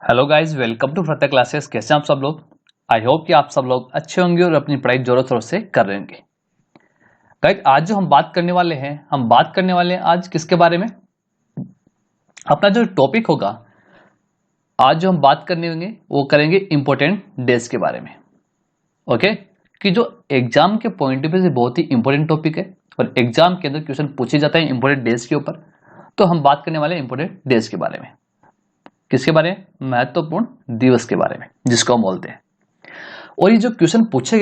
Hello guys, welcome to Fateh classes. कैसे हैं आप सब लोग? आई होप कि आप सब लोग अच्छे होंगे और अपनी पढ़ाई जोरों शोरों से कर रहे होंगे। गाइस, आज जो हम बात करने वाले हैं आज किसके बारे में? अपना जो टॉपिक होगा आज जो हम बात करने होंगे वो करेंगे इंपॉर्टेंट डेज के बारे में। ओके, कि जो एग्जाम के पॉइंट ऑफ व्यू से बहुत ही इंपॉर्टेंट टॉपिक है और एग्जाम के अंदर क्वेश्चन पूछे जाता है इंपॉर्टेंट डेज के ऊपर। तो हम बात करने वाले हैं इंपॉर्टेंट डेज के बारे में। किसके बारे में? महत्वपूर्ण दिवस के बारे में, जिसको हम बोलते हैं। और ये जो क्वेश्चन पूछे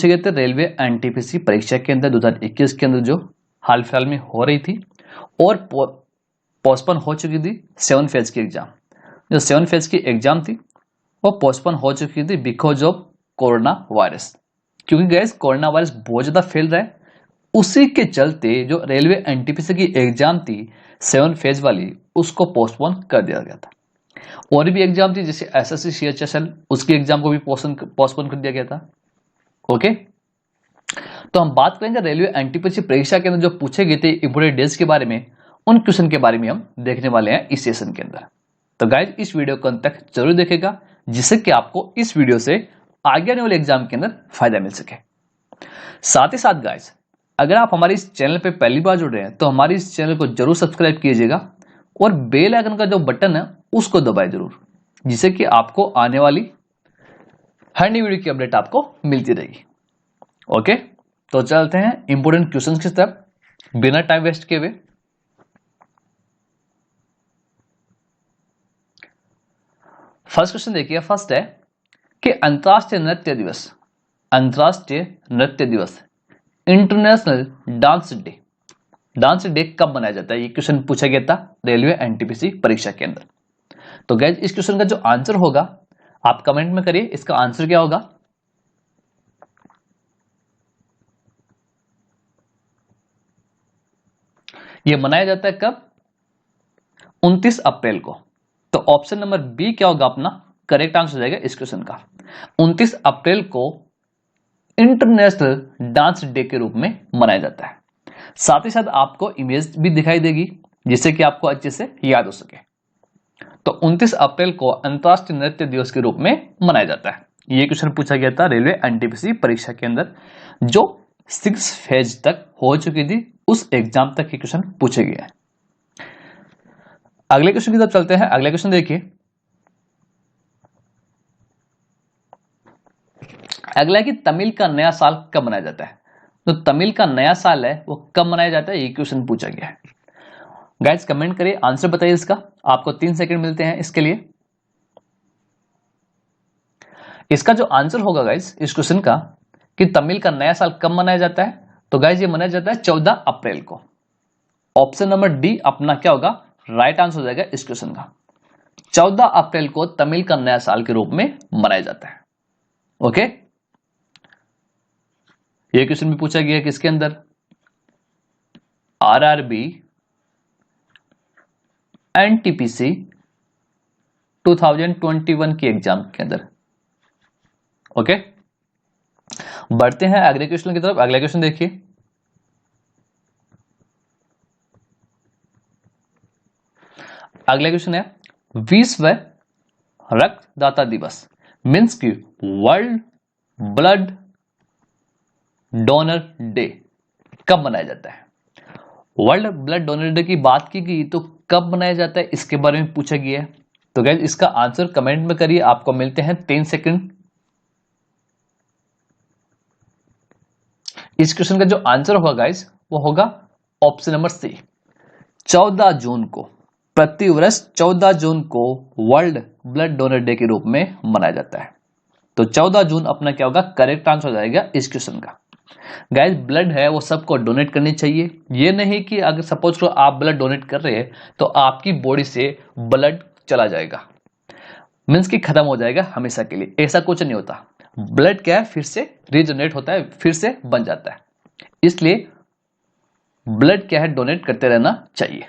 गए थे रेलवे एनटीपीसी परीक्षा के अंदर 2021 के अंदर, जो हाल फिलहाल में हो रही थी और पोस्टपोन हो चुकी थी। 7 फेज की एग्जाम, जो 7 फेज की एग्जाम थी वो पोस्टपोन हो चुकी थी बिकॉज ऑफ कोरोना वायरस। क्योंकि गैस कोरोना वायरस बहुत ज्यादा फैल रहा है, उसी के चलते जो रेलवे एनटीपीसी की एग्जाम थी 7 फेज वाली, उसको पोस्टपोन कर दिया गया था। और भी एग्जाम थी जैसे एसएससी सीएचएसएल, उसकी एग्जाम को भी पोस्टपोन कर दिया गया था। ओके, तो हम बात करेंगे रेलवे एनटीपीसी परीक्षा के अंदर जो पूछे गए थे इंपोर्टेंट डेज के बारे में। उन क्वेश्चन के बारे में हम देखने वाले हैं इस सेशन के अंदर। तो गाइज, इस वीडियो को अंत तक जरूर देखेगा, जिससे कि आपको इस वीडियो से आगे आने वाले एग्जाम के अंदर फायदा मिल सके। साथ ही साथ गाइज, अगर आप हमारे इस चैनल पे पहली बार जुड़ रहे हैं तो हमारे इस चैनल को जरूर सब्सक्राइब कीजिएगा और बेल आइकन का जो बटन है उसको दबाएं जरूर, जिससे कि आपको आने वाली हर नई वीडियो की अपडेट आपको मिलती रहेगी। ओके, तो चलते हैं इंपोर्टेंट क्वेश्चंस की तरफ बिना टाइम वेस्ट किए हुए। फर्स्ट क्वेश्चन देखिए, फर्स्ट है कि अंतरराष्ट्रीय नृत्य दिवस इंटरनेशनल डांस डे कब मनाया जाता है? ये क्वेश्चन पूछा गया था रेलवे एनटीपीसी परीक्षा के अंदर। तो गाइस, इस क्वेश्चन का जो आंसर होगा आप कमेंट में करिए, इसका आंसर क्या होगा। ये मनाया जाता है कब? 29 अप्रैल को। तो ऑप्शन नंबर बी क्या होगा अपना करेक्ट आंसर हो जाएगा इस क्वेश्चन का। 29 अप्रैल को इंटरनेशनल डांस डे के रूप में मनाया जाता है। साथ ही साथ आपको इमेज भी दिखाई देगी, जिससे कि आपको अच्छे से याद हो सके। तो 29 अप्रैल को अंतरराष्ट्रीय नृत्य दिवस के रूप में मनाया जाता है। ये क्वेश्चन पूछा गया था रेलवे एनटीपीसी परीक्षा के अंदर, जो 6 फेज तक हो चुकी थी, उस एग्जाम तक ये क्वेश्चन पूछे गए हैं। अगले क्वेश्चन की तरफ चलते हैं। अगला क्वेश्चन देखिए, अगला है कि तमिल का नया साल कब मनाया जाता है? तो तमिल का नया साल है वो कब मनाया जाता है, ये क्वेश्चन पूछा गया है। गाइस, कमेंट करिए, आंसर बताइए इसका। आपको 3 सेकंड मिलते हैं इसके लिए। इसका जो आंसर होगा गाइस इस क्वेश्चन का कि तमिल का नया साल कब मनाया जाता है, तो गाइस ये मनाया जाता है 14 अप्रैल को। ऑप्शन नंबर डी अपना क्या होगा राइट आंसर हो जाएगा इस क्वेश्चन का। 14 अप्रैल को तमिल का नया साल के रूप में मनाया जाता है। ओके, ये क्वेश्चन भी पूछा गया किसके अंदर? आरआरबी एनटीपीसी 2021 की एग्जाम के अंदर। ओके, बढ़ते हैं अगले क्वेश्चन की तरफ। अगला क्वेश्चन देखिए, अगला क्वेश्चन है विश्व रक्तदाता दिवस मीन्स की वर्ल्ड ब्लड डोनर डे कब मनाया जाता है? वर्ल्ड ब्लड डोनर डे की बात की गई तो कब मनाया जाता है इसके बारे में पूछा गया है। तो गाइस, इसका आंसर कमेंट में करिए। आपको मिलते हैं 3 सेकंड। इस क्वेश्चन का जो आंसर होगा गाइस वो होगा ऑप्शन नंबर सी, 14 जून को। प्रतिवर्ष 14 जून को वर्ल्ड ब्लड डोनर डे के रूप में मनाया जाता है। तो 14 जून अपना क्या होगा करेक्ट आंसर हो जाएगा इस क्वेश्चन का। गाइस, ब्लड है वो सबको डोनेट करनी चाहिए। ये नहीं कि अगर सपोज करो आप ब्लड डोनेट कर रहे हैं तो आपकी बॉडी से ब्लड चला जाएगा, मीन्स कि खत्म हो जाएगा हमेशा के लिए। ऐसा कुछ नहीं होता। ब्लड क्या है, फिर से रीजनरेट होता है, फिर से बन जाता है। इसलिए ब्लड क्या है डोनेट करते रहना चाहिए।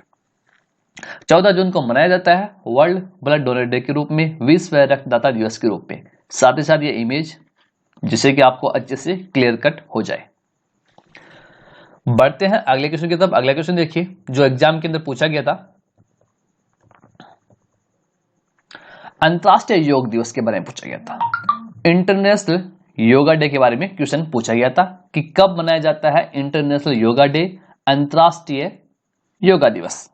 14 जून को मनाया जाता है वर्ल्ड ब्लड डोनर डे के रूप में, विश्व रक्तदाता दिवस के रूप में। साथ ही साथ ये इमेज, जिससे कि आपको अच्छे से क्लियर कट हो जाए। बढ़ते हैं अगले क्वेश्चन की तरफ। अगला क्वेश्चन देखिए जो एग्जाम के अंदर पूछा गया था। अंतर्राष्ट्रीय योग दिवस के बारे में पूछा गया था। इंटरनेशनल योगा डे के बारे में क्वेश्चन पूछा गया था कि कब मनाया जाता है इंटरनेशनल योगा डे, अंतर्राष्ट्रीय योगा दिवस।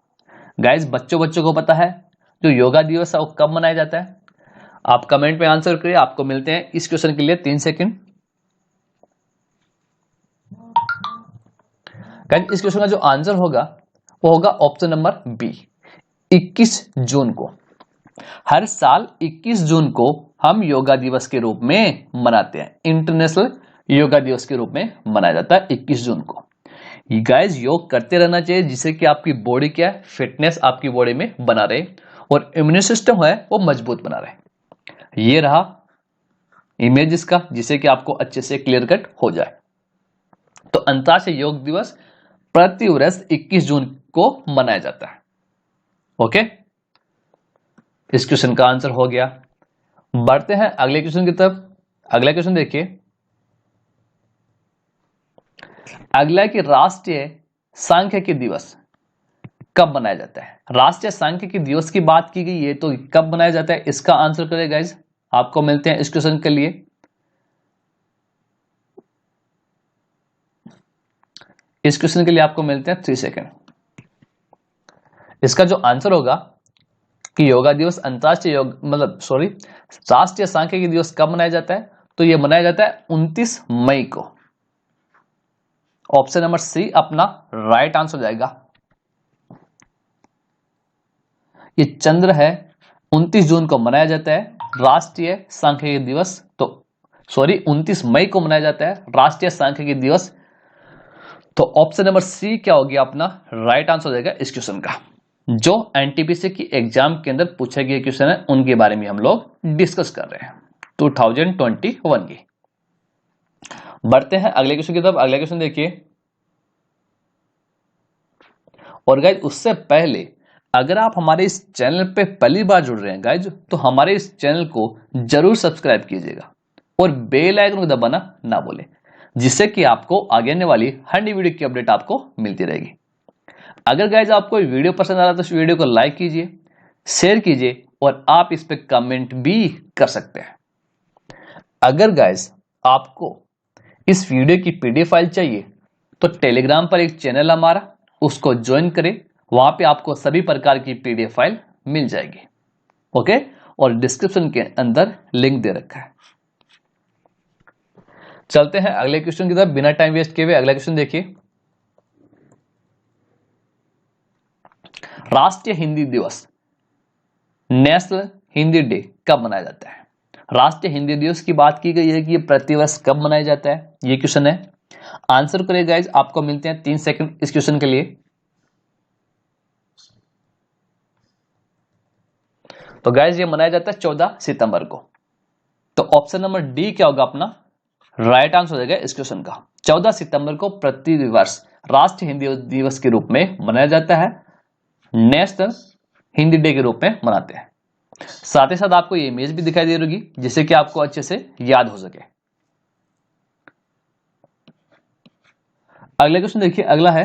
गाइस बच्चों को पता है जो योगा दिवस है वो कब मनाया जाता है? आप कमेंट में आंसर करिए। आपको मिलते हैं इस क्वेश्चन के लिए 3 सेकंड। गाइस इस क्वेश्चन का जो आंसर होगा वो होगा ऑप्शन नंबर बी, 21 जून को। हर साल 21 जून को हम योगा दिवस के रूप में मनाते हैं। इंटरनेशनल योगा दिवस के रूप में मनाया जाता है 21 जून को। गाइस योग करते रहना चाहिए जिससे कि आपकी बॉडी क्या है, फिटनेस आपकी बॉडी में बना रहे और इम्यून सिस्टम है वो मजबूत बना रहे। ये रहा इमेज इसका, जिससे कि आपको अच्छे से क्लियर कट हो जाए। तो अंतर्राष्ट्रीय योग दिवस प्रति वर्ष 21 जून को मनाया जाता है। ओके, इस क्वेश्चन का आंसर हो गया। बढ़ते हैं अगले क्वेश्चन की तरफ। अगला क्वेश्चन देखिए, अगला कि राष्ट्रीय सांख्यिकी दिवस कब मनाया जाता है? राष्ट्रीय सांख्यिकी दिवस की बात की गई है तो कब मनाया जाता है, इसका आंसर करें गाइस। आपको मिलते हैं इस क्वेश्चन के लिए। इस क्वेश्चन के लिए आपको मिलते हैं 3 सेकंड। इसका जो आंसर होगा कि योगा दिवस अंतरराष्ट्रीय राष्ट्रीय सांख्यिकी दिवस कब मनाया जाता है, तो यह मनाया जाता है 29 मई को। ऑप्शन नंबर सी अपना राइट आंसर हो जाएगा। ये चंद्र है, 29 जून को मनाया जाता है राष्ट्रीय सांख्यिकी दिवस। तो 29 मई को मनाया जाता है राष्ट्रीय सांख्यिकी दिवस। तो ऑप्शन नंबर सी क्या हो गया अपना राइट आंसर हो जाएगा इस क्वेश्चन का। जो एनटीपीसी की एग्जाम के अंदर पूछे गए क्वेश्चन है उनके बारे में हम लोग डिस्कस कर रहे हैं 2021 की। बढ़ते हैं अगले क्वेश्चन की तरफ। अगला क्वेश्चन देखिए, और गाइज उससे पहले अगर आप हमारे इस चैनल पे पहली बार जुड़ रहे हैं गाइज, तो हमारे इस चैनल को जरूर सब्सक्राइब कीजिएगा और बेल आइकन को दबाना ना भूलें, जिससे कि आपको आगे आने वाली हर नई वीडियो की अपडेट आपको मिलती रहेगी। अगर गाइज आपको वीडियो पसंद आ रहा है तो इस वीडियो को लाइक कीजिए, शेयर कीजिए और आप इस पे कमेंट भी कर सकते हैं। अगर गाइज आपको इस वीडियो की पीडीएफ फाइल चाहिए तो टेलीग्राम पर एक चैनल हमारा, उसको ज्वाइन करें। वहां पे आपको सभी प्रकार की पीडीएफ फाइल मिल जाएगी। ओके, और डिस्क्रिप्शन के अंदर लिंक दे रखा है। चलते हैं अगले क्वेश्चन की तरफ बिना टाइम वेस्ट किए हुए। अगला क्वेश्चन देखिए, राष्ट्रीय हिंदी दिवस, नेशनल हिंदी डे कब मनाया जाता है? राष्ट्रीय हिंदी दिवस की बात की गई है कि ये प्रतिवर्ष कब मनाया जाता है, ये क्वेश्चन है। आंसर करिए गाइज। आपको मिलते हैं 3 सेकंड इस क्वेश्चन के लिए। तो गाइज ये मनाया जाता है 14 सितंबर को। तो ऑप्शन नंबर डी क्या होगा अपना राइट आंसर हो जाएगा इस क्वेश्चन का। 14 सितंबर को प्रतिवर्ष राष्ट्रीय हिंदी दिवस के रूप में मनाया जाता है, नेशनल हिंदी डे के रूप में मनाते हैं। साथ ही साथ आपको ये इमेज भी दिखाई दे रही होगी जिससे कि आपको अच्छे से याद हो सके। अगला क्वेश्चन देखिए, अगला है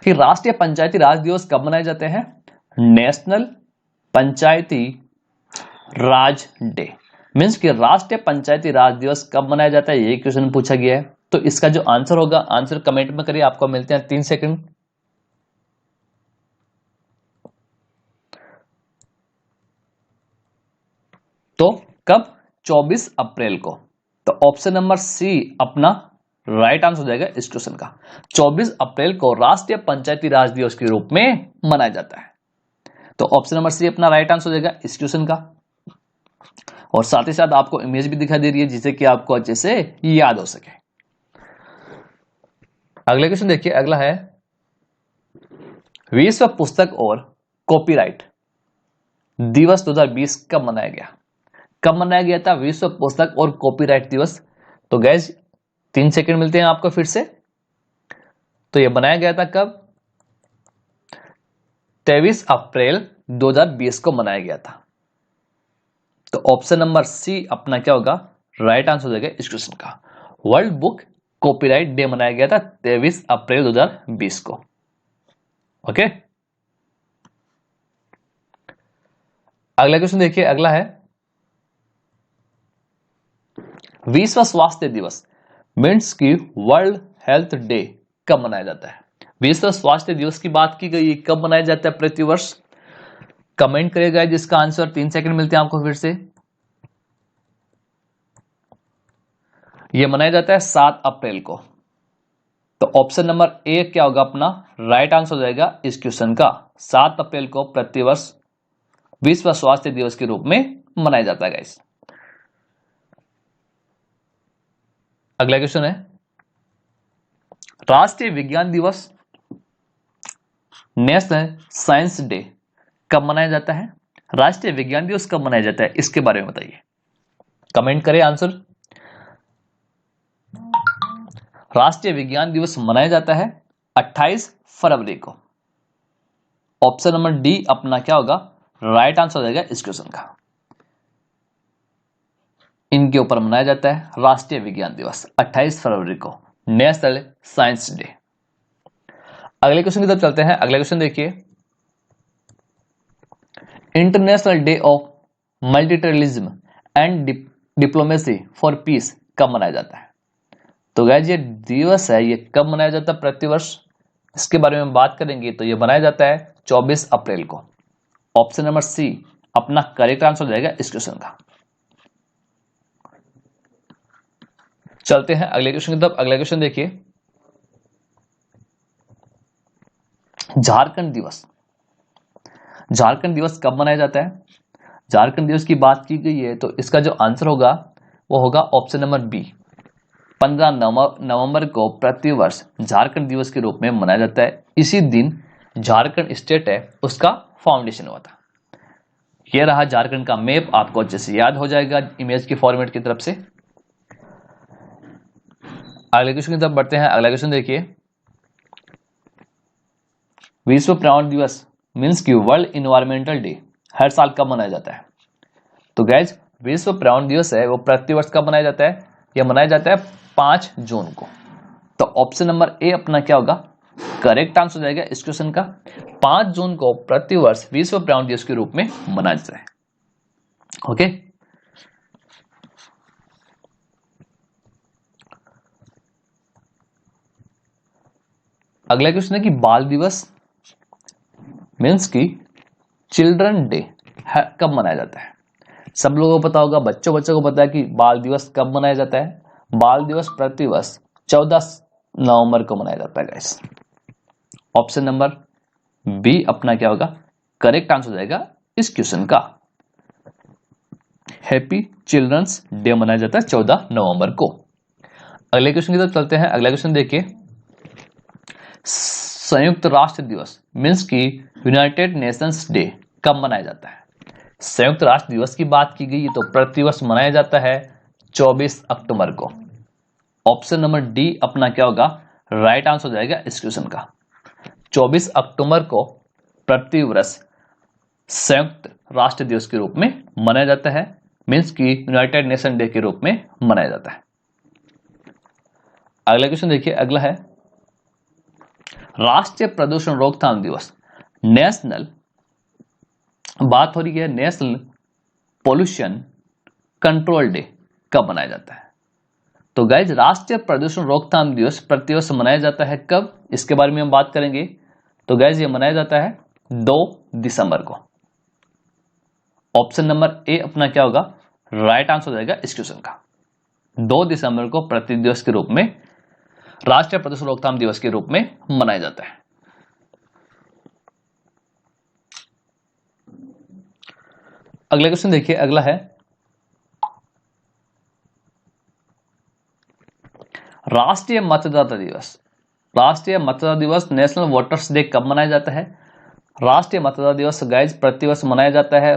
कि राष्ट्रीय पंचायती राज दिवस कब मनाए जाते हैं? नेशनल पंचायती राज डे मीन्स कि राष्ट्रीय पंचायती राज दिवस कब मनाया जाता है, ये क्वेश्चन पूछा गया है। तो इसका जो आंसर होगा, आंसर कमेंट में करिए। आपको मिलते हैं 3 सेकंड। तो कब? 24 अप्रैल को। तो ऑप्शन नंबर सी अपना राइट आंसर हो जाएगा इस क्वेश्चन का। 24 अप्रैल को राष्ट्रीय पंचायती राज दिवस के रूप में मनाया जाता है। तो ऑप्शन नंबर सी अपना राइट आंसर हो जाएगा इस क्वेश्चन का। और साथ ही साथ आपको इमेज भी दिखाई दे रही है जिससे कि आपको अच्छे से याद हो सके। अगला क्वेश्चन देखिए, अगला है विश्व पुस्तक और कॉपीराइट दिवस 2020 कब मनाया गया? कब मनाया गया था विश्व पुस्तक और कॉपीराइट दिवस? तो गैस 3 सेकंड मिलते हैं आपको फिर से। तो यह बनाया गया था कब? 23 अप्रैल 2020 को मनाया गया था। तो ऑप्शन नंबर सी अपना क्या होगा राइट आंसर हो जाएगा इस क्वेश्चन का। वर्ल्ड बुक कॉपीराइट डे मनाया गया था 23 अप्रैल 2020 को। ओके, अगला क्वेश्चन देखिए, अगला है विश्व स्वास्थ्य दिवस मीन्स की वर्ल्ड हेल्थ डे कब मनाया जाता है? विश्व स्वास्थ्य दिवस की बात की गई, कब मनाया जाता है प्रतिवर्ष? कमेंट करेगा जिसका आंसर, 3 सेकंड मिलते हैं आपको फिर से। यह मनाया जाता है 7 अप्रैल को। तो ऑप्शन नंबर ए क्या होगा अपना राइट आंसर हो जाएगा इस क्वेश्चन का। 7 अप्रैल को प्रतिवर्ष विश्व स्वास्थ्य दिवस के रूप में मनाया जाता है गाइस। अगला क्वेश्चन है राष्ट्रीय विज्ञान दिवस नेशनल साइंस डे कब मनाया जाता है? राष्ट्रीय विज्ञान दिवस कब मनाया जाता है, इसके बारे में बताइए। कमेंट करें आंसर। राष्ट्रीय विज्ञान दिवस मनाया जाता है 28 फरवरी को। ऑप्शन नंबर डी अपना क्या होगा राइट आंसर हो जाएगा इस क्वेश्चन का। इनके ऊपर मनाया जाता है राष्ट्रीय विज्ञान दिवस 28 फरवरी को, नेशनल साइंस डे। अगले क्वेश्चन की तरफ चलते हैं। अगला क्वेश्चन देखिए, international day of multilateralism and diplomacy for piece कब मनाया जाता है? तो गाइस ये दिवस है, ये कब मनाया जाता है प्रतिवर्ष, इसके बारे में बात करेंगे। तो ये मनाया जाता है 24 अप्रैल को। ऑप्शन नंबर सी अपना करेक्ट आंसर हो जाएगा इस क्वेश्चन का। चलते हैं अगले क्वेश्चन की तरफ। अगला क्वेश्चन देखिए, झारखंड दिवस, झारखंड दिवस कब मनाया जाता है? झारखंड दिवस की बात की गई है तो इसका जो आंसर होगा वो होगा ऑप्शन नंबर बी। 15 नवंबर को प्रतिवर्ष झारखंड दिवस के रूप में मनाया जाता है। इसी दिन झारखंड स्टेट है उसका फाउंडेशन हुआ था। यह रहा झारखंड का मैप, आपको अच्छे से याद हो जाएगा इमेज के फॉर्मेट की तरफ से। अगले क्वेश्चन की तरफ बढ़ते हैं। अगला क्वेश्चन देखिए, विश्व पर्यावरण दिवस मीन्स की वर्ल्ड इन्वायरमेंटल डे हर साल कब मनाया जाता है? तो गैस विश्व पर्यावरण दिवस है वो प्रतिवर्ष कब मनाया जाता है? यह मनाया जाता है 5 जून को। तो ऑप्शन नंबर ए अपना क्या होगा करेक्ट आंसर हो जाएगा इस क्वेश्चन का। 5 जून को प्रतिवर्ष विश्व पर्यावरण दिवस के रूप में मनाया जाता है। ओके, अगला क्वेश्चन है कि बाल दिवस मीन्स की चिल्ड्रन डे कब मनाया जाता है? सब लोगों को पता होगा, बच्चों को पता है कि बाल दिवस कब मनाया जाता है। बाल दिवस प्रतिवर्ष 14 नवंबर को मनाया जाता है गाइस। ऑप्शन नंबर बी अपना क्या होगा करेक्ट आंसर हो जाएगा इस क्वेश्चन का। हैप्पी चिल्ड्रंस डे मनाया जाता है 14 नवंबर को। अगले क्वेश्चन की तरफ चलते हैं। अगला क्वेश्चन देखिए, संयुक्त राष्ट्र दिवस मीन्स की यूनाइटेड नेशंस डे कब मनाया जाता है? संयुक्त राष्ट्र दिवस की बात की गई तो प्रतिवर्ष मनाया जाता है 24 अक्टूबर को। ऑप्शन नंबर डी अपना क्या होगा राइट आंसर हो जाएगा इस क्वेश्चन का। 24 अक्टूबर को प्रतिवर्ष संयुक्त राष्ट्र दिवस के रूप में मनाया जाता है, मीन्स की यूनाइटेड नेशन डे के रूप में मनाया जाता है। अगला क्वेश्चन देखिए, अगला है राष्ट्रीय प्रदूषण रोकथाम दिवस नेशनल, बात हो रही है नेशनल पोल्यूशन कंट्रोल डे कब मनाया जाता है? तो गाइज राष्ट्रीय प्रदूषण रोकथाम दिवस प्रतिवर्ष मनाया जाता है कब, इसके बारे में हम बात करेंगे। तो गाइज ये मनाया जाता है 2 दिसंबर को। ऑप्शन नंबर ए अपना क्या होगा राइट आंसर हो जाएगा इस क्वेश्चन का। 2 दिसंबर को प्रति दिवस के रूप में राष्ट्रीय प्रदूषण रोकथाम दिवस के रूप में मनाया जाता है। अगला क्वेश्चन देखिए, अगला है राष्ट्रीय मतदाता दिवस। राष्ट्रीय मतदाता दिवस नेशनल वोटर्स डे कब मनाया जाता है? राष्ट्रीय मतदाता दिवस गाइज प्रतिवर्ष मनाया जाता है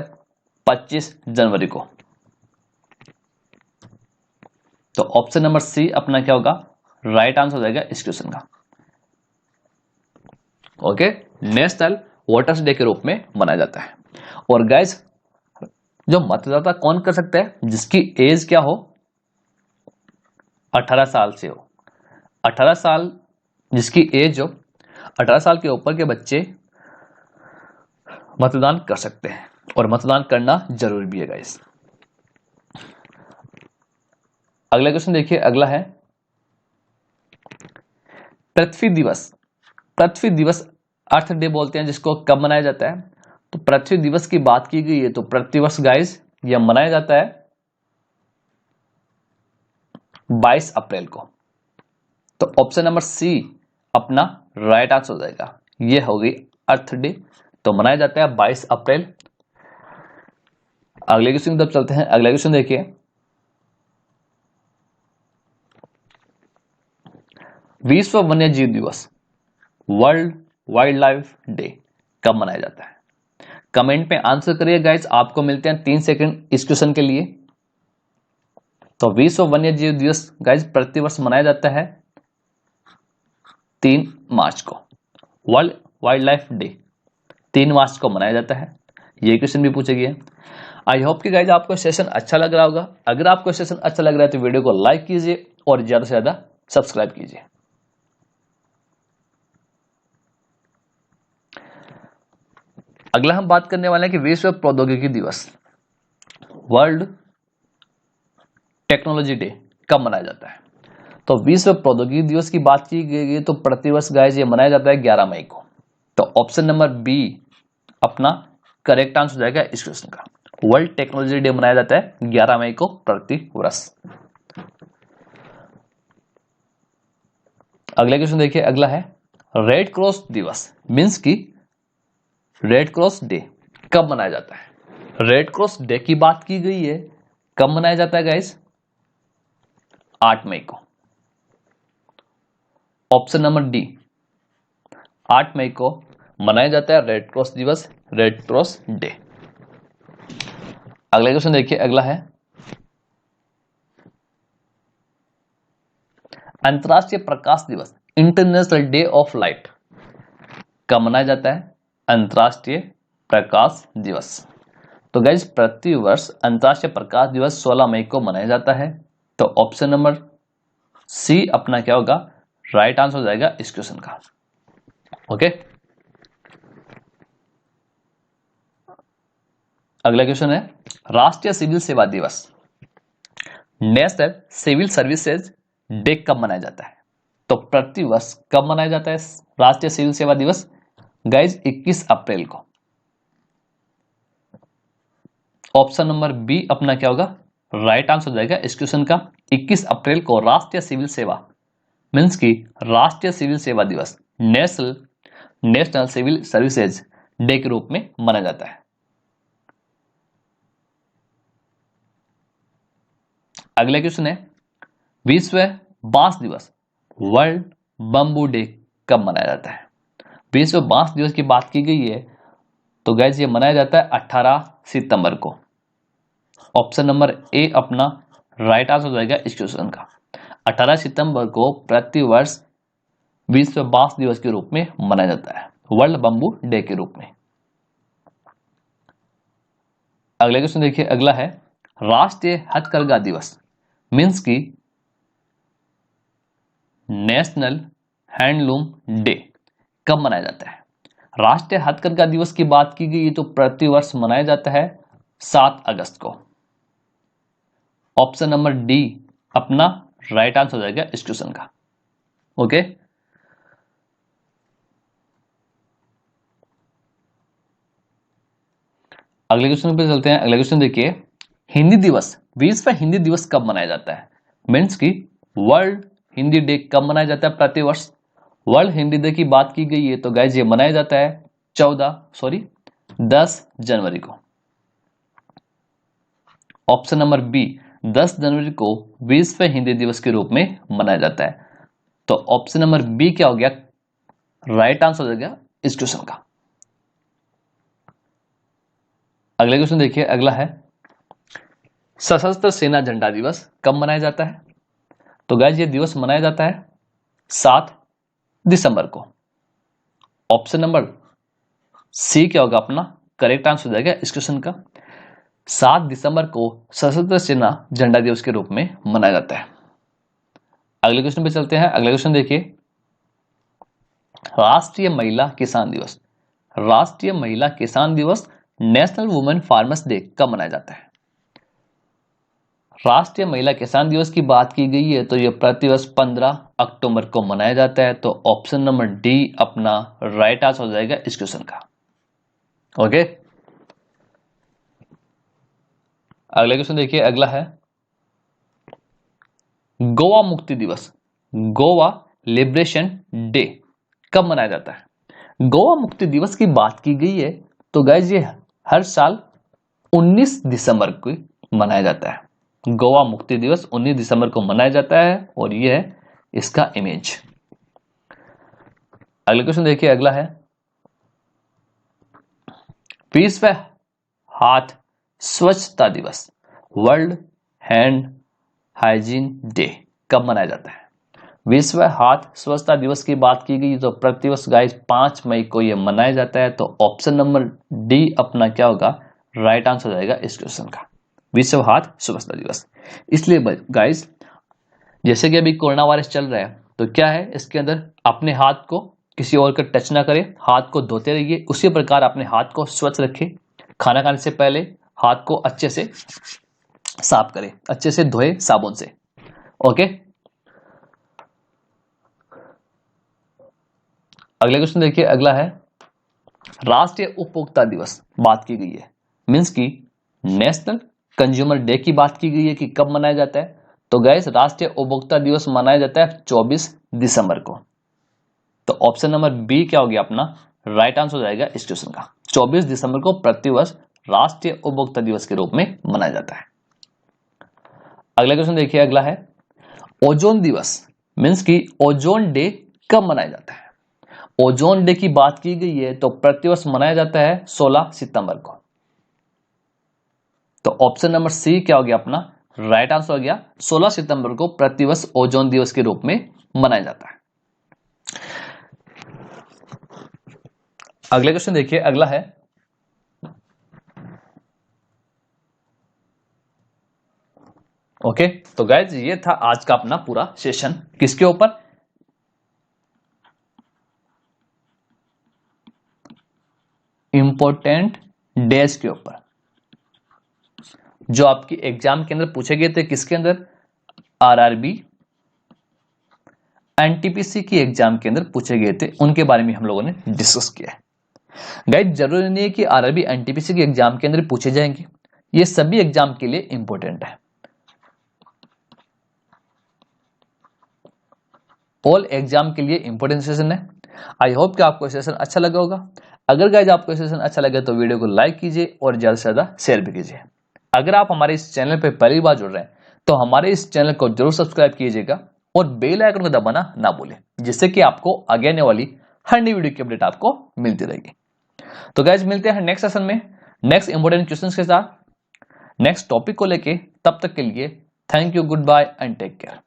25 जनवरी को। तो ऑप्शन नंबर सी अपना क्या होगा राइट आंसर हो जाएगा इस क्वेश्चन का। ओके, नेशनल वोटर्स डे के रूप में मनाया जाता है। और गाइज जो मतदाता कौन कर सकता है? जिसकी एज क्या हो 18 साल से हो। 18 साल जिसकी एज हो 18 साल के ऊपर के बच्चे मतदान कर सकते हैं और मतदान करना जरूरी भी है गाइस। अगला क्वेश्चन देखिए, अगला है पृथ्वी दिवस। पृथ्वी दिवस अर्थ डे बोलते हैं जिसको कब मनाया जाता है? तो पृथ्वी दिवस की बात की गई है तो पृथ्वी दिवस गाइस यह मनाया जाता है 22 अप्रैल को। तो ऑप्शन नंबर सी अपना राइट आंसर हो जाएगा। यह हो गई अर्थ डे, तो मनाया जाता है 22 अप्रैल। अगले क्वेश्चन की तरफ चलते हैं। अगला क्वेश्चन देखिए, विश्व वन्य जीव दिवस, वर्ल्ड वाइल्ड लाइफ डे कब मनाया जाता है? कमेंट में आंसर करिए गाइस। आपको मिलते हैं 3 सेकंड इस क्वेश्चन के लिए। तो विश्व वन्य जीव दिवस गाइस प्रतिवर्ष मनाया जाता है 3 मार्च को। वर्ल्ड वाइल्ड लाइफ डे 3 मार्च को मनाया जाता है। ये क्वेश्चन भी पूछा गया। आई होप कि गाइस आपको सेशन अच्छा लग रहा होगा। अगर आपको सेशन अच्छा लग रहा है तो वीडियो को लाइक कीजिए और ज्यादा से ज्यादा सब्सक्राइब कीजिए। अगला हम बात करने वाले हैं कि विश्व प्रौद्योगिकी दिवस, वर्ल्ड टेक्नोलॉजी डे कब मनाया जाता है? तो विश्व प्रौद्योगिकी दिवस की बात की गई तो प्रतिवर्ष गाइस ये मनाया जाता है 11 मई को। तो ऑप्शन नंबर बी अपना करेक्ट आंसर हो जाएगा इस क्वेश्चन का। वर्ल्ड टेक्नोलॉजी डे मनाया जाता है 11 मई को प्रतिवर्ष। अगला क्वेश्चन देखिए, अगला है रेड क्रॉस दिवस, मींस की रेड क्रॉस डे कब मनाया जाता है? रेड क्रॉस डे की बात की गई है, कब मनाया जाता है गाइस? 8 मई को। ऑप्शन नंबर डी 8 मई को मनाया जाता है रेड क्रॉस दिवस, रेड क्रॉस डे। अगला क्वेश्चन देखिए, अगला है अंतरराष्ट्रीय प्रकाश दिवस, इंटरनेशनल डे ऑफ लाइट कब मनाया जाता है? अंतरराष्ट्रीय प्रकाश दिवस। तो गाइस प्रतिवर्ष अंतरराष्ट्रीय प्रकाश दिवस 16 मई को मनाया जाता है। तो ऑप्शन नंबर सी अपना क्या होगा? राइट आंसर हो जाएगा इस क्वेश्चन का। ओके, अगला क्वेश्चन है राष्ट्रीय सिविल सेवा दिवस, नेशनल सिविल सर्विसेज डे कब मनाया जाता है? तो प्रतिवर्ष कब मनाया जाता है राष्ट्रीय सिविल सेवा दिवस? गाइज 21 अप्रैल को। ऑप्शन नंबर बी अपना क्या होगा? राइट आंसर हो जाएगा इस क्वेश्चन का। 21 अप्रैल को राष्ट्रीय सिविल सेवा मीन्स की राष्ट्रीय सिविल सेवा दिवस, नेशनल सिविल सर्विसेज डे के रूप में मनाया जाता है। अगला क्वेश्चन है विश्व बांस दिवस, वर्ल्ड बम्बू डे कब मनाया जाता है? विश्व बांस दिवस की बात की गई है तो गाइज ये मनाया जाता है 18 सितंबर को। ऑप्शन नंबर ए अपना राइट आंसर हो जाएगा इस क्वेश्चन का। 18 सितंबर को प्रतिवर्ष विश्व बांस दिवस के रूप में मनाया जाता है, वर्ल्ड बम्बू डे के रूप में। अगला क्वेश्चन देखिए, अगला है राष्ट्रीय हथकरघा दिवस मीन्स की नेशनल हैंडलूम डे कब मनाया जाता है? राष्ट्रीय हथकरघा दिवस की बात की गई तो प्रतिवर्ष मनाया जाता है 7 अगस्त को। ऑप्शन नंबर डी अपना राइट आंसर हो जाएगा इस क्वेश्चन का। ओके, अगले क्वेश्चन पे चलते हैं। अगला क्वेश्चन देखिए हिंदी दिवस, विश्व हिंदी दिवस कब मनाया जाता है? मीन्स की वर्ल्ड हिंदी डे कब मनाया जाता है प्रतिवर्ष? वर्ल्ड हिंदी डे की बात की गई है तो गाइज ये मनाया जाता है 10 जनवरी को। ऑप्शन नंबर बी 10 जनवरी को विश्व हिंदी दिवस के रूप में मनाया जाता है। तो ऑप्शन नंबर बी क्या हो गया? राइट आंसर हो जाएगा इस क्वेश्चन का। अगला क्वेश्चन देखिए, अगला है सशस्त्र सेना झंडा दिवस कब मनाया जाता है? तो गाइज ये दिवस मनाया जाता है 7 दिसंबर को। ऑप्शन नंबर सी क्या होगा? अपना करेक्ट आंसर हो जाएगा इस क्वेश्चन का। 7 दिसंबर को सशस्त्र सेना झंडा दिवस के रूप में मनाया जाता है। अगले क्वेश्चन पे चलते हैं। अगला क्वेश्चन देखिए राष्ट्रीय महिला किसान दिवस। राष्ट्रीय महिला किसान दिवस, नेशनल वुमेन फार्मर्स डे कब मनाया जाता है? राष्ट्रीय महिला किसान दिवस की बात की गई है तो यह प्रतिवर्ष 15 अक्टूबर को मनाया जाता है। तो ऑप्शन नंबर डी अपना राइट आंसर हो जाएगा इस क्वेश्चन का। ओके, अगला क्वेश्चन देखिए, अगला है गोवा मुक्ति दिवस, गोवा लिबरेशन डे कब मनाया जाता है? गोवा मुक्ति दिवस की बात की गई है तो गाइज ये हर साल 19 दिसंबर को मनाया जाता है। गोवा मुक्ति दिवस 19 दिसंबर को मनाया जाता है और ये है इसका इमेज। अगला क्वेश्चन देखिए, अगला है विश्व हाथ स्वच्छता दिवस, वर्ल्ड हैंड हाइजीन डे कब मनाया जाता है? विश्व हाथ स्वच्छता दिवस की बात की गई तो प्रतिवर्ष गाइस 5 मई को यह मनाया जाता है। तो ऑप्शन नंबर डी अपना क्या होगा, राइट आंसर हो जाएगा इस क्वेश्चन का, विश्व हाथ स्वच्छता दिवस। इसलिए गाइस जैसे कि अभी कोरोना वायरस चल रहा है तो क्या है इसके अंदर अपने हाथ को किसी और का टच ना करें, हाथ को धोते रहिए। उसी प्रकार अपने हाथ को स्वच्छ रखें, खाना खाने से पहले हाथ को अच्छे से साफ करें, अच्छे से धोए साबुन से। ओके, अगला क्वेश्चन देखिए, अगला है राष्ट्रीय उपभोक्ता दिवस बात की गई है, मींस की नेशनल कंज्यूमर डे की बात की गई है कि कब मनाया जाता है? तो गैस राष्ट्रीय उपभोक्ता दिवस मनाया जाता है 24 दिसंबर को। तो ऑप्शन नंबर बी क्या हो गया अपना, राइट आंसर हो जाएगा इस क्वेश्चन का। 24 दिसंबर को प्रतिवर्ष राष्ट्रीय उपभोक्ता दिवस के रूप में मनाया जाता है। अगला क्वेश्चन देखिए, अगला है ओजोन दिवस, मींस की ओजोन डे कब मनाया जाता है? ओजोन डे की बात की गई है तो प्रतिवर्ष मनाया जाता है 16 सितंबर को। तो ऑप्शन नंबर सी क्या हो गया अपना, राइट आंसर हो गया। 16 सितंबर को प्रतिवर्ष ओजोन दिवस के रूप में मनाया जाता है। अगले क्वेश्चन देखिए, अगला है ओके। तो गाइज ये था आज का अपना पूरा सेशन, किसके ऊपर, इंपॉर्टेंट डेज के ऊपर, जो आपकी एग्जाम के अंदर पूछे गए थे। किसके अंदर, आरआरबी एनटीपीसी की एग्जाम के अंदर पूछे गए थे, उनके बारे में हम लोगों ने डिस्कस किया है। गाइज जरूरी नहीं है कि आरआरबी एनटीपीसी की एग्जाम के अंदर पूछे जाएंगे, ये सभी एग्जाम के लिए इंपॉर्टेंट है। ऑल एग्जाम के लिए इंपॉर्टेंट सेशन है। आई होप कि आपको सेशन अच्छा लगा होगा। अगर गाइज आपको सेशन अच्छा लगे तो वीडियो को लाइक कीजिए और ज्यादा से ज्यादा शेयर भी कीजिए। अगर आप हमारे इस चैनल पर पहली बार जुड़ रहे हैं तो हमारे इस चैनल को जरूर सब्सक्राइब कीजिएगा और बेल आइकन को दबाना ना भूलें, जिससे कि आपको आगे आने वाली हर नई वीडियो की अपडेट आपको मिलती रहेगी। तो गाइज मिलते हैं नेक्स्ट सेशन में नेक्स्ट इंपॉर्टेंट क्वेश्चंस के साथ, नेक्स्ट टॉपिक को लेके। तब तक के लिए thank you, good bye and take care.